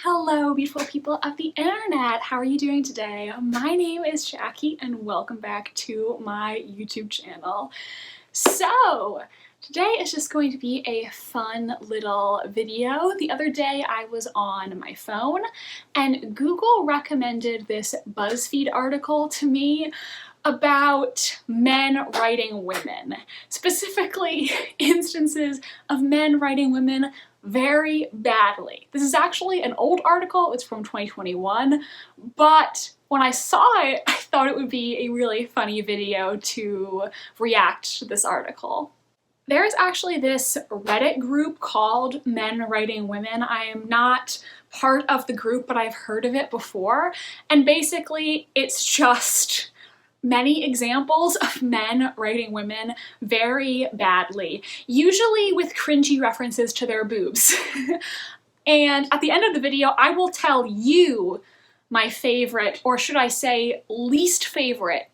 Hello, beautiful people of the internet. How are you doing today? My name is Jackie and welcome back to my YouTube channel. So, today is just going to be a fun little video. The other day I was on my phone and Google recommended this BuzzFeed article to me about men writing women, specifically instances of men writing women very badly. This is actually an old article, it's from 2021, but when I saw it, I thought it would be a really funny video to react to this article. There's actually this Reddit group called Men Writing Women. I am not part of the group, but I've heard of it before, and basically it's just many examples of men writing women very badly, usually with cringy references to their boobs. And at the end of the video, I will tell you my favorite, or should I say least favorite,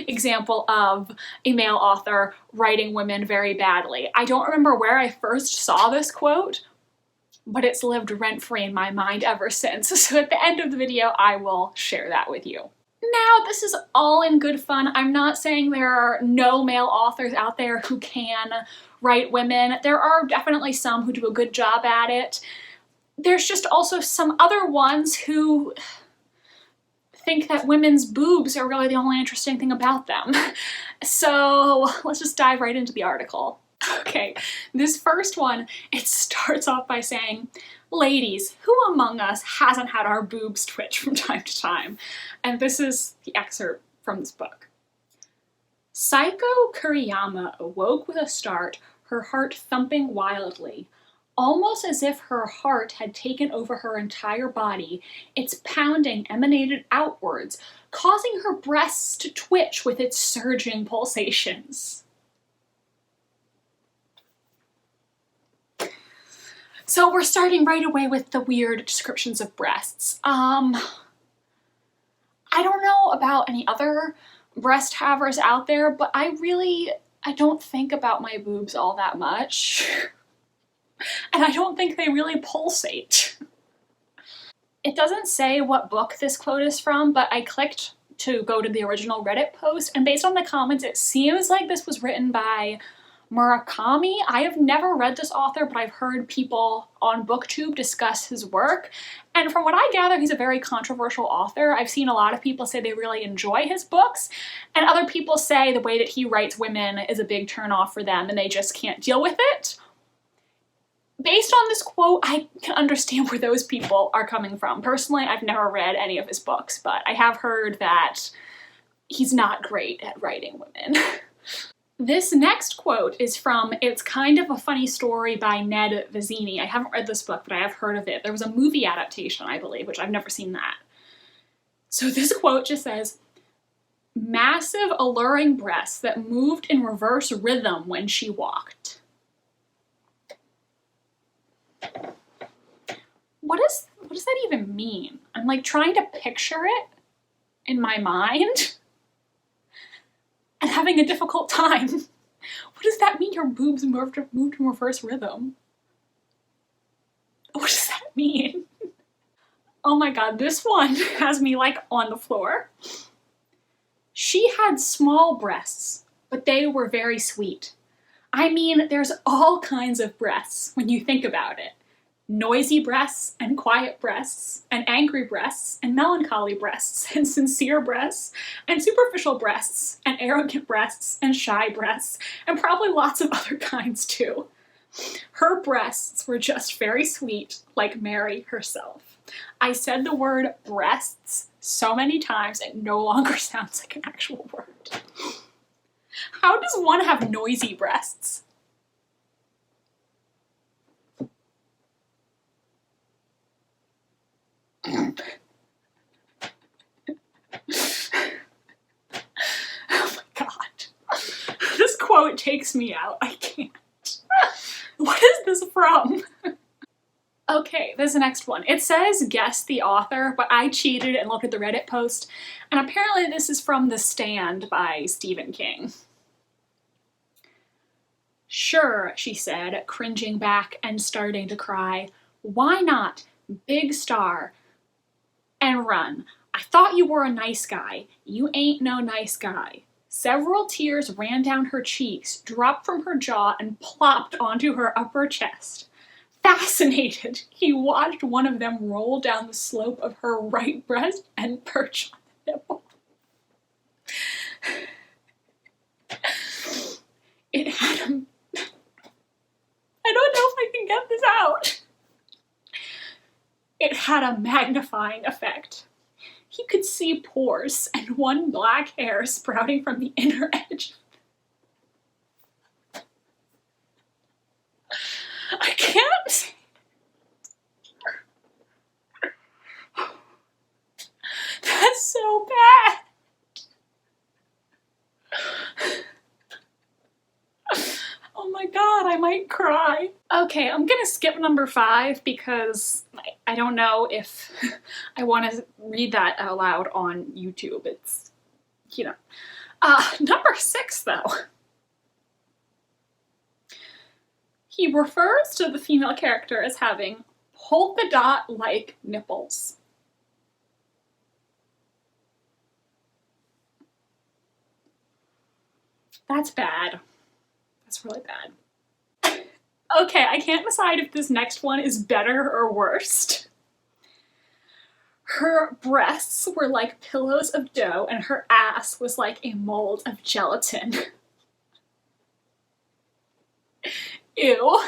example of a male author writing women very badly. I don't remember where I first saw this quote, but it's lived rent-free in my mind ever since. So at the end of the video, I will share that with you. Now, this is all in good fun. I'm not saying there are no male authors out there who can write women. There are definitely some who do a good job at it. There's just also some other ones who think that women's boobs are really the only interesting thing about them. So let's just dive right into the article. Okay, this first one, it starts off by saying, "Ladies, who among us hasn't had our boobs twitch from time to time?" And this is the excerpt from this book. "Saiko Kuriyama awoke with a start, her heart thumping wildly. Almost as if her heart had taken over her entire body, its pounding emanated outwards, causing her breasts to twitch with its surging pulsations." So we're starting right away with the weird descriptions of breasts. I don't know about any other breast havers out there, but I don't think about my boobs all that much. And I don't think they really pulsate. It doesn't say what book this quote is from, but I clicked to go to the original Reddit post, and based on the comments, it seems like this was written by Murakami. I have never read this author, but I've heard people on BookTube discuss his work, and from what I gather, he's a very controversial author. I've seen a lot of people say they really enjoy his books, and other people say the way that he writes women is a big turnoff for them and they just can't deal with it. Based on this quote, I can understand where those people are coming from. Personally, I've never read any of his books, but I have heard that he's not great at writing women. This next quote is from It's Kind of a Funny Story by Ned Vizzini. I haven't read this book, but I have heard of it. There was a movie adaptation, I believe, which I've never seen that. So this quote just says, "Massive, alluring breasts that moved in reverse rhythm when she walked." What does that even mean? I'm like trying to picture it in my mind and having a difficult time. What does that mean, your boobs moved in reverse rhythm? What does that mean? Oh my god, this one has me like on the floor. "She had small breasts, but they were very sweet. I mean, there's all kinds of breasts when you think about it. Noisy breasts, and quiet breasts, and angry breasts, and melancholy breasts, and sincere breasts, and superficial breasts, and arrogant breasts, and shy breasts, and probably lots of other kinds too. Her breasts were just very sweet, like Mary herself." I said the word breasts so many times it no longer sounds like an actual word. How does one have noisy breasts? Oh my god. This quote takes me out. I can't. What is this from? Okay, this next one. It says guess the author, but I cheated and looked at the Reddit post, and apparently this is from The Stand by Stephen King. "Sure," she said, cringing back and starting to cry. "Why not? big star, and run. I thought you were a nice guy. You ain't no nice guy. Several tears ran down her cheeks, dropped from her jaw, and plopped onto her upper chest. Fascinated, he watched one of them roll down the slope of her right breast and perch on the nipple. It had a... I don't know if I can get this out. It had a magnifying effect. He could see pores and one black hair sprouting from the inner edge. I can't. That's so bad. Oh my god, I might cry. Okay, I'm gonna skip number 5 because I don't know if I want to read that out loud on YouTube. It's, you know. Number 6, though. He refers to the female character as having polka dot-like nipples. That's bad. That's really bad. Okay, I can't decide if this next one is better or worse. Her breasts were like pillows of dough and her ass was like a mold of gelatin. Ew.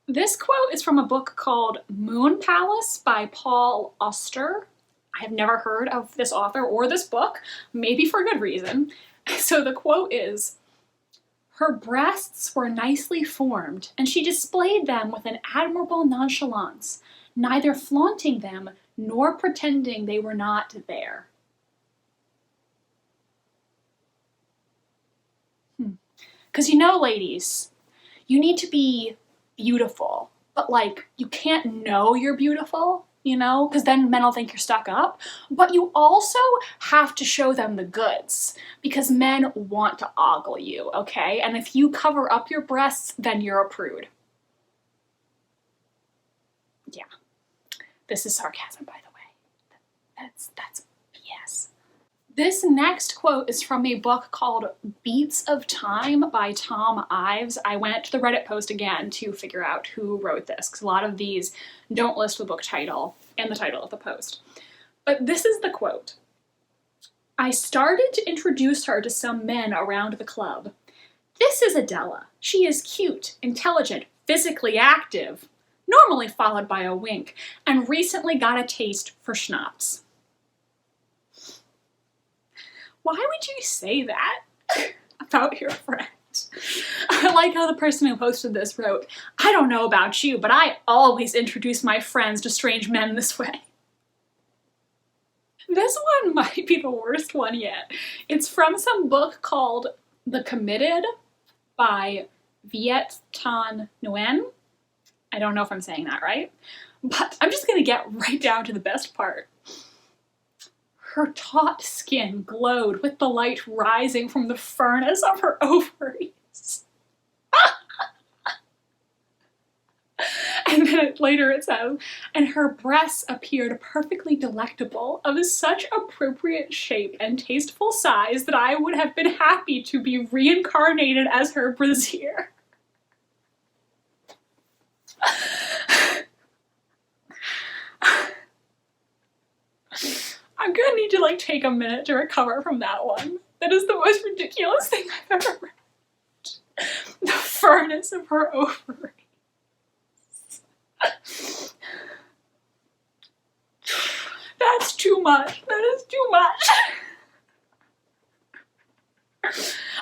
This quote is from a book called Moon Palace by Paul Auster. I have never heard of this author or this book, maybe for good reason. So the quote is, "Her breasts were nicely formed, and she displayed them with an admirable nonchalance, neither flaunting them nor pretending they were not there." Because you know, ladies, you need to be beautiful, but like, you can't know you're beautiful, you know, because then men will think you're stuck up. But you also have to show them the goods, because men want to ogle you, okay? And if you cover up your breasts, then you're a prude. Yeah. This is sarcasm, by the way. That's BS. This next quote is from a book called Beats of Time by Tom Ives. I went to the Reddit post again to figure out who wrote this, because a lot of these don't list the book title and the title of the post. But this is the quote. "I started to introduce her to some men around the club. This is Adela. She is cute, intelligent, physically active, normally followed by a wink, and recently got a taste for schnapps." Why would you say that about your friend? I like how the person who posted this wrote, "I don't know about you, but I always introduce my friends to strange men this way." This one might be the worst one yet. It's from some book called The Committed by Viet Thanh Nguyen. I don't know if I'm saying that right, but I'm just gonna get right down to the best part. "Her taut skin glowed with the light rising from the furnace of her ovaries." And then later it says, "And her breasts appeared perfectly delectable, of such appropriate shape and tasteful size that I would have been happy to be reincarnated as her brassiere." I'm gonna need to like take a minute to recover from that one. That is the most ridiculous thing I've ever read. The furnace of her ovaries. That's too much. That is too much.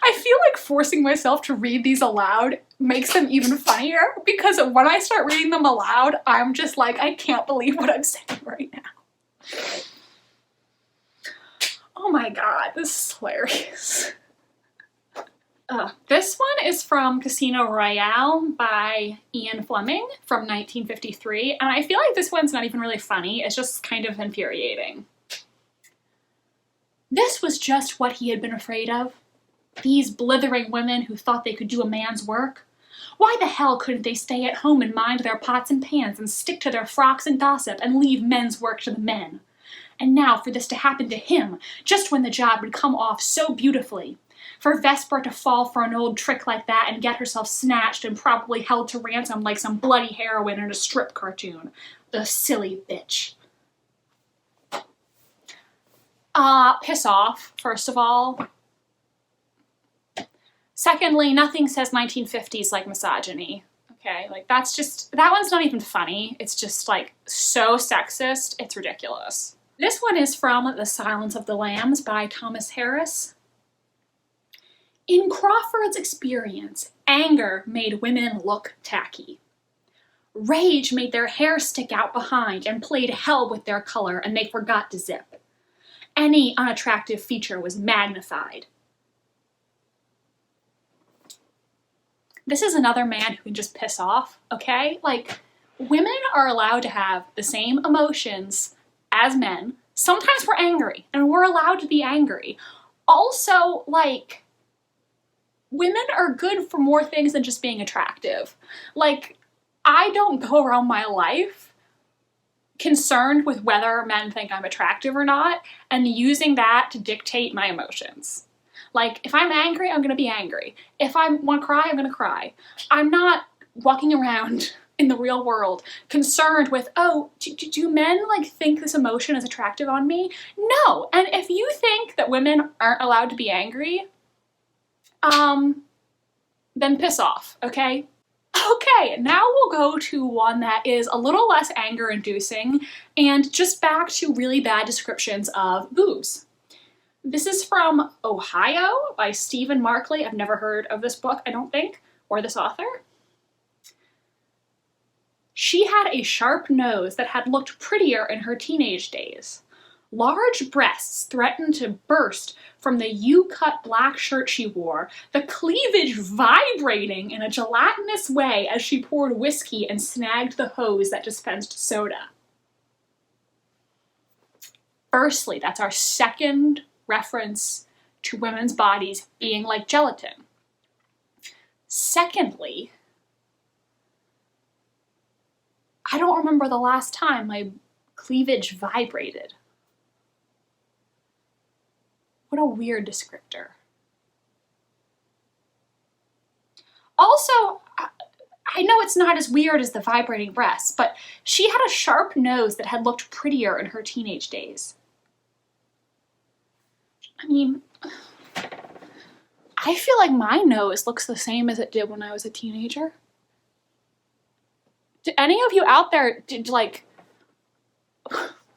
I feel like forcing myself to read these aloud makes them even funnier, because when I start reading them aloud, I'm just like, I can't believe what I'm saying right now. Oh my god, this is hilarious. This one is from Casino Royale by Ian Fleming from 1953, and I feel like this one's not even really funny, it's just kind of infuriating. "This was just what he had been afraid of. These blithering women who thought they could do a man's work. Why the hell couldn't they stay at home and mind their pots and pans and stick to their frocks and gossip and leave men's work to the men? And now for this to happen to him, just when the job would come off so beautifully. For Vesper to fall for an old trick like that and get herself snatched and probably held to ransom like some bloody heroine in a strip cartoon. The silly bitch. Piss off, first of all. Secondly, nothing says 1950s like misogyny. Okay, like that one's not even funny. It's just like so sexist, it's ridiculous. This one is from The Silence of the Lambs by Thomas Harris. In Crawford's experience, anger made women look tacky. Rage made their hair stick out behind and played hell with their color, and they forgot to zip. Any unattractive feature was magnified. This is another man who can just piss off, okay? Like, women are allowed to have the same emotions as men. Sometimes we're angry, and we're allowed to be angry. Also, like, women are good for more things than just being attractive. Like, I don't go around my life concerned with whether men think I'm attractive or not, and using that to dictate my emotions. Like, if I'm angry, I'm gonna be angry. If I want to cry, I'm gonna cry. I'm not walking around in the real world concerned with, oh, do men like think this emotion is attractive on me? No. And if you think that women aren't allowed to be angry, then piss off, okay? Okay, now we'll go to one that is a little less anger-inducing and just back to really bad descriptions of boobs. This is from Ohio by Stephen Markley. I've never heard of this book, I don't think, or this author. She had a sharp nose that had looked prettier in her teenage days. Large breasts threatened to burst from the U-cut black shirt she wore, the cleavage vibrating in a gelatinous way as she poured whiskey and snagged the hose that dispensed soda. Firstly, that's our second reference to women's bodies being like gelatin. Secondly, I don't remember the last time my cleavage vibrated. What a weird descriptor. Also, I know it's not as weird as the vibrating breasts, but she had a sharp nose that had looked prettier in her teenage days. I mean, I feel like my nose looks the same as it did when I was a teenager. Do any of you out there,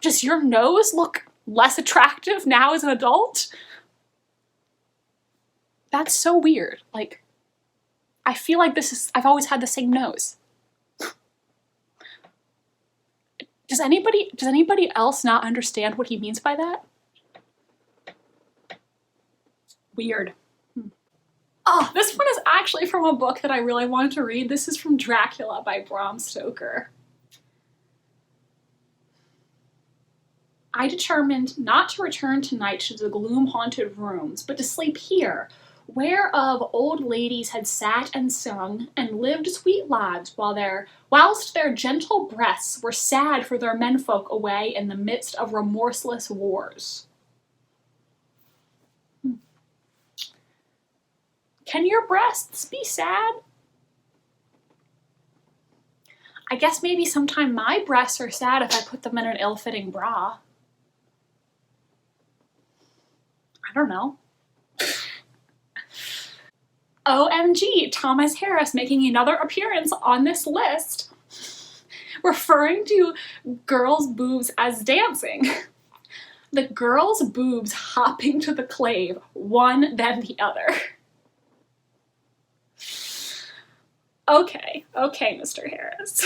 does your nose look less attractive now as an adult? That's so weird. Like, I feel like I've always had the same nose. Does anybody else not understand what he means by that? Weird. Oh, this one is actually from a book that I really wanted to read. This is from Dracula by Bram Stoker. I determined not to return tonight to the gloom-haunted rooms, but to sleep here, whereof old ladies had sat and sung, and lived sweet lives whilst their gentle breasts were sad for their menfolk away in the midst of remorseless wars. Can your breasts be sad? I guess maybe sometime my breasts are sad if I put them in an ill-fitting bra. I don't know. OMG, Thomas Harris making another appearance on this list, referring to girls' boobs as dancing. The girls' boobs hopping to the clave, one then the other. Okay, Mr. Harris.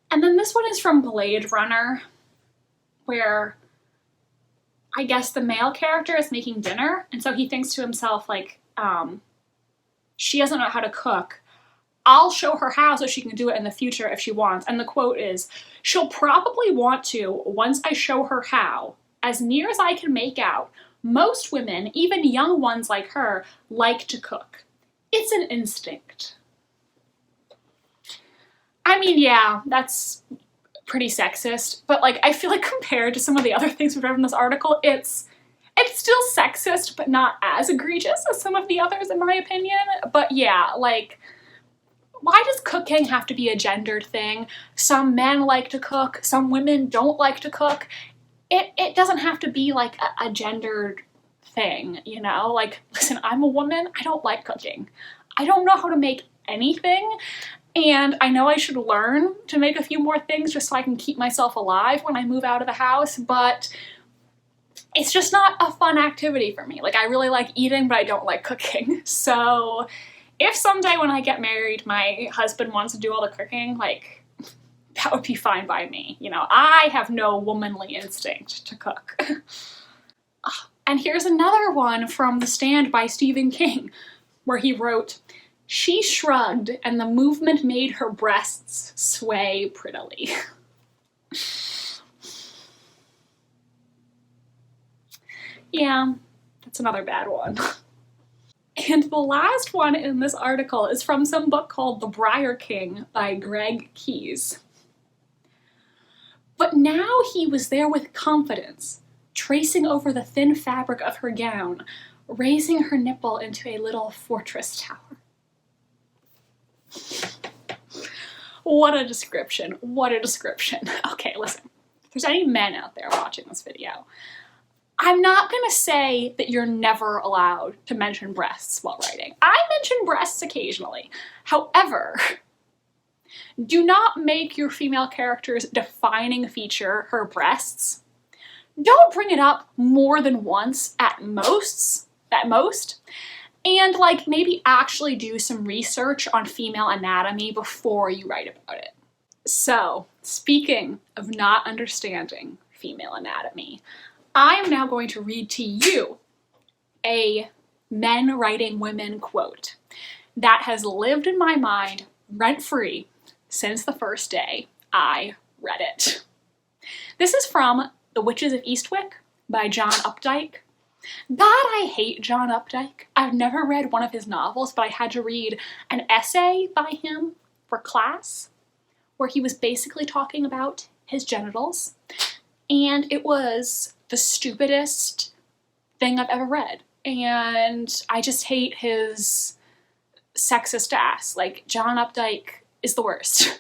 And then this one is from Blade Runner, where I guess the male character is making dinner, and so he thinks to himself, like, she doesn't know how to cook. I'll show her how so she can do it in the future if she wants. And the quote is, she'll probably want to once I show her how. As near as I can make out, most women, even young ones like her, like to cook. It's an instinct. I mean, yeah, that's pretty sexist, but like I feel like compared to some of the other things we've read in this article, it's still sexist, but not as egregious as some of the others in my opinion. But yeah, like, why does cooking have to be a gendered thing? Some men like to cook, some women don't like to cook. It doesn't have to be like a gendered thing, you know? Like, listen, I'm a woman, I don't like cooking. I don't know how to make anything, and I know I should learn to make a few more things just so I can keep myself alive when I move out of the house, but it's just not a fun activity for me. Like, I really like eating, but I don't like cooking. So if someday when I get married, my husband wants to do all the cooking, like, that would be fine by me. You know, I have no womanly instinct to cook. And here's another one from The Stand by Stephen King, where he wrote, "She shrugged, and the movement made her breasts sway prettily." Yeah, that's another bad one. And the last one in this article is from some book called The Briar King by Greg Keyes. "But now he was there with confidence, tracing over the thin fabric of her gown, raising her nipple into a little fortress tower." What a description. What a description. Okay, listen. If there's any men out there watching this video, I'm not gonna say that you're never allowed to mention breasts while writing. I mention breasts occasionally. However, do not make your female character's defining feature her breasts. Don't bring it up more than once at most. And like maybe actually do some research on female anatomy before you write about it. So, speaking of not understanding female anatomy, I'm now going to read to you a men writing women quote that has lived in my mind rent-free since the first day I read it. This is from The Witches of Eastwick by John Updike. God, I hate John Updike. I've never read one of his novels, but I had to read an essay by him for class where he was basically talking about his genitals, and it was the stupidest thing I've ever read. And I just hate his sexist ass. Like, John Updike is the worst.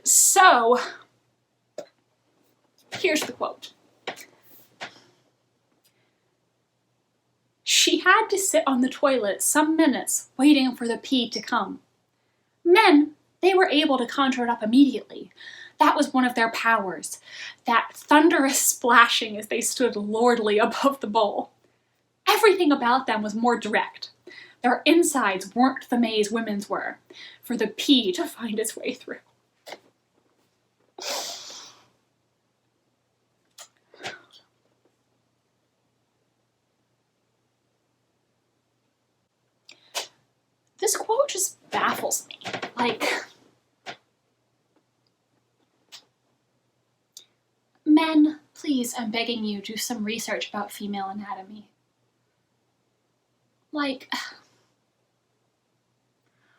So, here's the quote. "She had to sit on the toilet some minutes waiting for the pee to come. Men, they were able to conjure it up immediately. That was one of their powers, that thunderous splashing as they stood lordly above the bowl. Everything about them was more direct. Their insides weren't the maze women's were, for the pee to find its way through." This quote just baffles me. Like, men, please, I'm begging you, do some research about female anatomy. Like,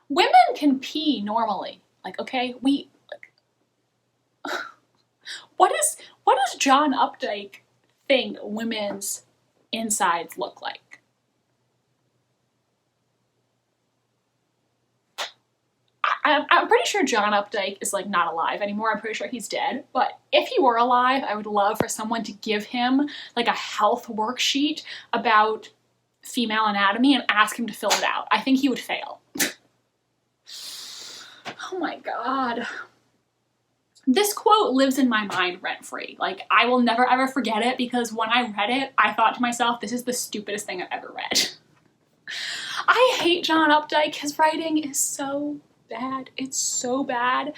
women can pee normally. Like, okay, what does John Updike think women's insides look like? I'm pretty sure John Updike is like not alive anymore. I'm pretty sure he's dead. But if he were alive, I would love for someone to give him like a health worksheet about female anatomy and ask him to fill it out. I think he would fail. Oh my God. This quote lives in my mind rent-free. Like, I will never ever forget it because when I read it, I thought to myself, this is the stupidest thing I've ever read. I hate John Updike. His writing is so bad. It's so bad.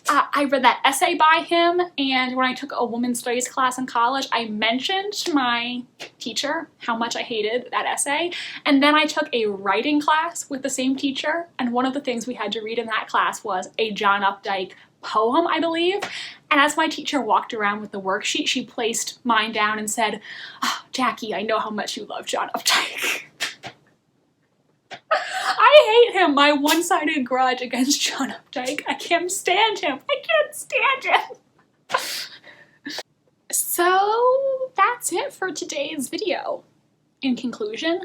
I read that essay by him, and when I took a women's studies class in college, I mentioned to my teacher how much I hated that essay, and then I took a writing class with the same teacher, and one of the things we had to read in that class was a John Updike poem, I believe, and as my teacher walked around with the worksheet, she placed mine down and said, "Oh, Jackie, I know how much you love John Updike." I I hate him. My one-sided grudge against John Updike. I can't stand him. I can't stand him. So that's it for today's video. In conclusion,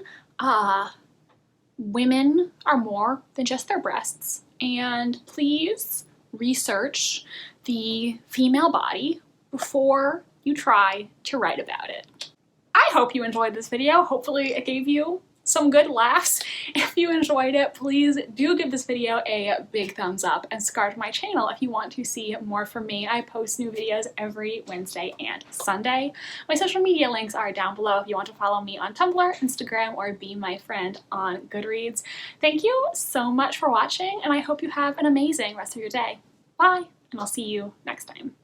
women are more than just their breasts, and please research the female body before you try to write about it. I hope you enjoyed this video. Hopefully it gave you some good laughs. If you enjoyed it, please do give this video a big thumbs up and subscribe to my channel if you want to see more from me. I post new videos every Wednesday and Sunday. My social media links are down below if you want to follow me on Tumblr, Instagram, or be my friend on Goodreads. Thank you so much for watching, and I hope you have an amazing rest of your day. Bye, and I'll see you next time.